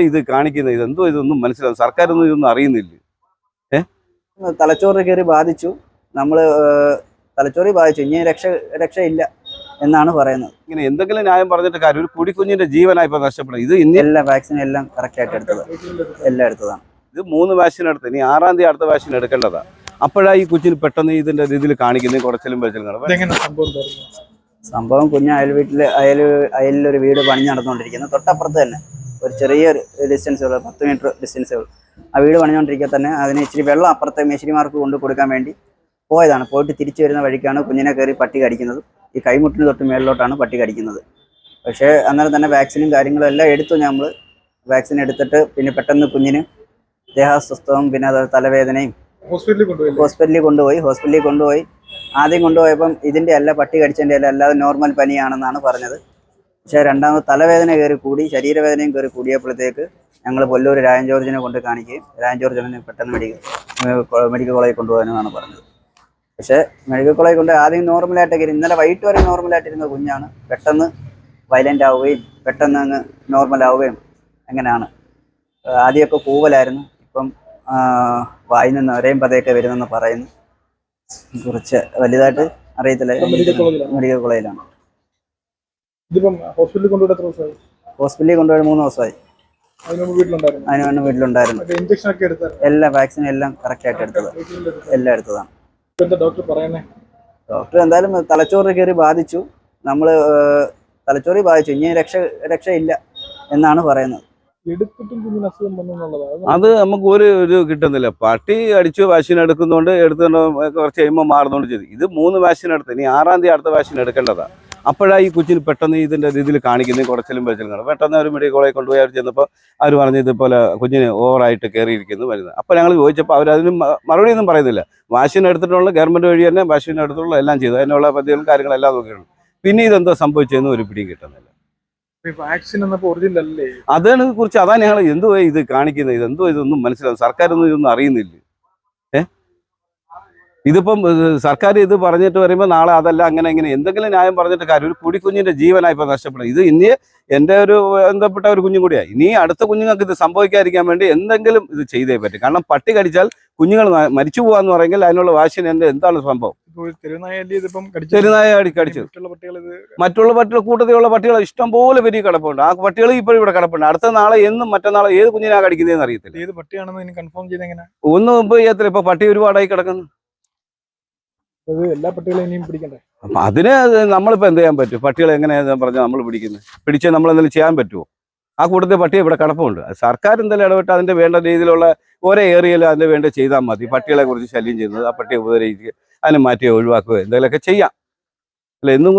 ഇത് കാണിക്കുന്നത്? ഇതൊന്നും മനസ്സിലാവും. സർക്കാരൊന്നും ഇതൊന്നും അറിയുന്നില്ല. തലച്ചോറ് കയറി ബാധിച്ചു. നമ്മൾ തലച്ചോറി ബാധിച്ചു. ഇനി രക്ഷയില്ല എന്നാണ് പറയുന്നത്. ഇങ്ങനെ എന്തെങ്കിലും ന്യായം പറഞ്ഞിട്ട് കാര്യം. ഒരു കുടിക്കുഞ്ഞിന്റെ ജീവനായി ഇപ്പൊ നഷ്ടപ്പെടുന്നത്. ഇത് ഇനി എല്ലാ വാക്സിനും എല്ലാം കറക്റ്റായിട്ട് എല്ലാം എടുത്തതാണ്. ഇത് 3 വാക്സിൻ എടുത്ത് ഇനി 6-ാം തീയതി അടുത്ത വാക്സിൻ എടുക്കേണ്ടതാണ്. അപ്പോഴാണ് ഈ കുഞ്ഞിന് പെട്ടെന്ന് ഇതിന്റെ രീതിയിൽ കാണിക്കുന്നത്. കുറച്ചിലും സംഭവം കുഞ്ഞ് അയലിലൊരു വീട് പണി നടന്നുകൊണ്ടിരിക്കുന്നത്. തൊട്ടപ്പുറത്ത് തന്നെ ഒരു ചെറിയൊരു ഡിസ്റ്റൻസ് ഉള്ളൂ, 10 മീറ്റർ ഡിസ്റ്റൻസേ ഉള്ളൂ. ആ വീട് പണിഞ്ഞുകൊണ്ടിരിക്കുക തന്നെ അതിന് ഇച്ചിരി വെള്ളം അപ്പുറത്തെ മേശിരിമാർക്ക് കൊണ്ട് കൊടുക്കാൻ വേണ്ടി പോയതാണ്. പോയിട്ട് തിരിച്ചു വരുന്ന വഴിക്കാണ് കുഞ്ഞിനെ കയറി പട്ടി കടിക്കുന്നത്. ഈ കൈമുട്ടിന് തൊട്ട് മേളിലോട്ടാണ് പട്ടി കടിക്കുന്നത്. പക്ഷേ അന്നേരം തന്നെ വാക്സിനും കാര്യങ്ങളും എല്ലാം എടുത്തു. നമ്മൾ വാക്സിൻ എടുത്തിട്ട് പിന്നെ പെട്ടെന്ന് കുഞ്ഞിന് ദേഹാസ്വസ്ഥവും പിന്നെ അത് തലവേദനയും ഹോസ്പിറ്റലിൽ കൊണ്ടുപോയി. ആദ്യം കൊണ്ടുപോയപ്പം ഇതിൻ്റെ അല്ല, പട്ടി കടിച്ചതിൻ്റെ അല്ല, അല്ലാതെ നോർമൽ പനിയാണെന്നാണ് പറഞ്ഞത്. പക്ഷേ രണ്ടാമത് തലവേദന കയറി കൂടി, ശരീരവേദനയും കയറി കൂടിയപ്പോഴത്തേക്ക് ഞങ്ങൾ കൊല്ലൂർ രായൻ ജോർജിനെ കൊണ്ട് കാണിക്കുകയും രായൻ ജോർജിനെ പെട്ടെന്ന് മെഡിക്കൽ കോളേജിൽ കൊണ്ടുപോകാനെന്നാണ് പറഞ്ഞത്. പക്ഷേ മെഡിക്കൽ കോളേജിൽ കൊണ്ട് ആദ്യം നോർമലായിട്ടൊക്കെ ഇന്നലെ വൈകിട്ട് വരെ നോർമലായിട്ടിരുന്ന കുഞ്ഞാണ് പെട്ടെന്ന് വയലൻ്റ് ആവുകയും പെട്ടെന്ന് അങ്ങ് നോർമലാവുകയും അങ്ങനെയാണ്. ആദ്യമൊക്കെ കൂവലായിരുന്നു, ഇപ്പം വായിൽ നിന്ന് ഒരേം പതയൊക്കെ വരുന്നെന്ന് പറയുന്നു. കുറച്ച് വലുതായിട്ട് അറിയത്തില്ല. മെഡിക്കൽ കോളേജിലാണ്. ഹോസ്പിറ്റലിൽ കൊണ്ടുപോയി 3 ദിവസമായി. അതിന് വീട്ടിലുണ്ടായിരുന്നു. എല്ലാ വാക്സിനും എല്ലാം കറക്റ്റായിട്ട് എല്ലാം എടുത്തതാണ്. ഡോക്ടർ എന്തായാലും തലച്ചോറ് കയറി ബാധിച്ചു. നമ്മൾ തലച്ചോറി ബാധിച്ചു. ഇനി രക്ഷയില്ല എന്നാണ് പറയുന്നത്. അത് നമുക്ക് ഒരു കിട്ടുന്നില്ല. പട്ടി അടിച്ചു വാക്സിൻ എടുക്കുന്നതുകൊണ്ട് കുറച്ച് കഴിയുമ്പോൾ മാറുന്നതുകൊണ്ട് ചെയ്തു. ഇത് 3 വാക്സിൻ എടുത്ത് ഇനി 6-ാം തീയതി അടുത്ത വാക്സിൻ എടുക്കേണ്ടതാണ്. അപ്പോഴാണ് ഈ കുഞ്ഞിന് പെട്ടെന്ന് ഇതിന്റെ രീതിയിൽ കാണിക്കുന്നത്. കുറച്ചിലും കാണും. പെട്ടെന്ന് ഒരു മെഡിക്കൽ കോളേജിൽ കൊണ്ടുപോയി അവർ ചെന്നപ്പോൾ അവർ പറഞ്ഞ് ഇതുപോലെ കുഞ്ഞിന് ഓവറായിട്ട് കയറിയിരിക്കുന്നു വരുന്നത്. അപ്പോൾ ഞങ്ങൾ ചോദിച്ചപ്പോൾ അവരതിന് മറുപടി ഒന്നും പറയുന്നില്ല. വാക്സിൻ എടുത്തിട്ടുള്ള ഗവൺമെന്റ് വഴി തന്നെ വാക്സിൻ എടുത്തുള്ള എല്ലാം ചെയ്തു. അതിനുള്ള പദ്ധതികളും കാര്യങ്ങളെല്ലാം നോക്കിയിട്ടുണ്ട്. പിന്നെ ഇതെന്തോ സംഭവിച്ചതെന്ന് ഒരു പിടിയും കിട്ടുന്നില്ല. അതിനെ കുറിച്ച് അതാണ് ഞങ്ങൾ എന്തോ ഇത് കാണിക്കുന്നത്? ഇതൊന്നും മനസ്സിലാവും. സർക്കാരൊന്നും ഇതൊന്നും അറിയുന്നില്ല. ഇതിപ്പം സർക്കാർ ഇത് പറഞ്ഞിട്ട് വരുമ്പോൾ നാളെ അതല്ല അങ്ങനെ എന്തെങ്കിലും ന്യായം പറഞ്ഞിട്ട് കാര്യം. ഒരു കുടിക്കുഞ്ഞിന്റെ ജീവനായി ഇപ്പൊ നഷ്ടപ്പെടുന്നത്. ഇത് ഇനി എൻ്റെ ഒരു ബന്ധപ്പെട്ട ഒരു കുഞ്ഞും കൂടിയാണ്. ഇനി അടുത്ത കുഞ്ഞുങ്ങൾക്ക് ഇത് സംഭവിക്കാതിരിക്കാൻ വേണ്ടി എന്തെങ്കിലും ഇത് ചെയ്തേ പറ്റും. കാരണം പട്ടി കടിച്ചാൽ കുഞ്ഞുങ്ങൾ മരിച്ചു പോകാന്ന് പറയുമെങ്കിൽ അതിനുള്ള വാക്സിൻ എന്താണ് സംഭവം? തെരുനായ കടിച്ചു. മറ്റുള്ള പട്ടികൾ കൂട്ടത്തിലുള്ള പട്ടികൾ ഇഷ്ടം പോലെ പെരുകി കിടപ്പുണ്ട്. ആ പട്ടികൾ ഇപ്പോഴും ഇവിടെ കിടപ്പുണ്ട്. അടുത്ത നാളെ എന്നും മറ്റന്നാളെ ഏത് കുഞ്ഞിനാ കടിക്കുന്നതെന്ന് അറിയത്തില്ല. ഒന്നും ഇപ്പൊ ചെയ്യത്തില്ല. ഇപ്പൊ പട്ടി ഒരുപാടായി കിടക്കുന്നു. എല്ലാ പട്ടികളെയും ഇനിയും പിടിക്കണ്ടേ? അപ്പൊ അതിന് നമ്മളിപ്പോ എന്ത് ചെയ്യാൻ പറ്റും? പട്ടികളെ എങ്ങനെയാ പറഞ്ഞാൽ നമ്മൾ പിടിച്ച് നമ്മൾ എന്തെങ്കിലും ചെയ്യാൻ പറ്റുമോ? ആ കൂട്ടത്തിൽ പട്ടി ഇവിടെ കിടപ്പുണ്ട്. സർക്കാർ എന്തെങ്കിലും ഇടപെട്ട് അതിന്റെ വേണ്ട രീതിയിലുള്ള ഓരോ ഏരിയയിൽ അതിന്റെ വേണ്ട ചെയ്താൽ മതി. പട്ടികളെ കുറിച്ച് ശല്യം ചെയ്യുന്നത്, ആ പട്ടിയെ ഉപദ്രവിക്കുക, അതിനെ മാറ്റി ഒഴിവാക്കുക, എന്തെങ്കിലുമൊക്കെ ചെയ്യാം. അല്ല എന്നും